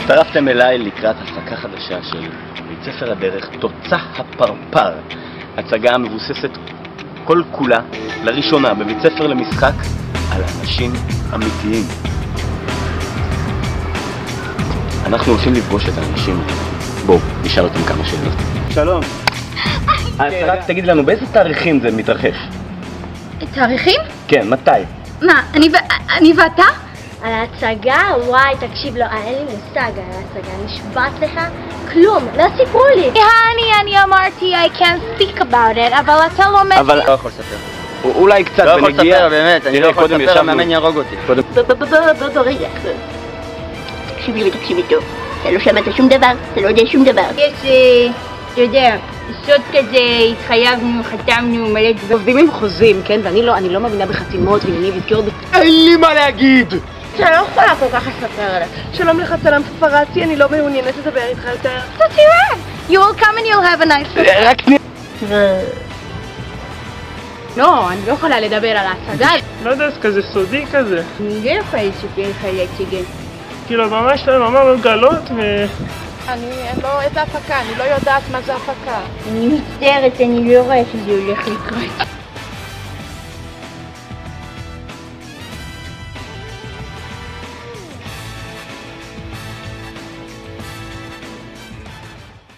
הצטרפתם אליי לקראת הפקה חדשה של בית ספר הדרך תוצא הפרפר, הצגה המבוססת כל כולה לראשונה בבית ספר למשחק על אנשים אמיתיים. אנחנו הולכים לפגוש את האנשים. בואו, נשאל אותם כמה שאלות. שלום. רק תגיד לנו, באיזה תאריכים זה מתרחש? תאריכים? כן, מתי? מה, אני ואתה? על ההצגה? וואי, תקשיב, לא, אין לי מושג על ההצגה, נשבעת לך? כלום, לא סיפרו לי. אני אמרתי, I can't speak about it, אבל אתה לא מבין. אבל לא יכול לספר. אולי קצת בנגיעה. לא יכול לספר, באמת, אני לא יכול לספר, המאמן יהרוג אותי. רגע, תקשיבי טוב, אתה לא שמעת שום דבר, אתה לא יודע שום דבר. יש, אתה יודע, סוד כזה, התחייבנו, חתמנו, מלא דברים. עובדים עם חוזים, כן? ואני לא מאמינה בחתימות ועניינים וזכירות. אין לי מה להגיד! אתה לא יכולה כל כך לספר עליו. שלום לך, צלם פפרצי, אני לא מעוניינת לדבר איתך יותר. אתה תראה! You will come and you'll have a nice day. רק תני... לא, אני לא יכולה לדבר על ההצגה. לא יודע, זה כזה סודי כזה. אני לא יכולה לספר לך להציגן. כאילו, ממש לא, ממש מגלות אני לא, איזה הפקה, אני לא יודעת מה זה הפקה. אני מצטערת, אני לא רואה שזה הולך לקרות.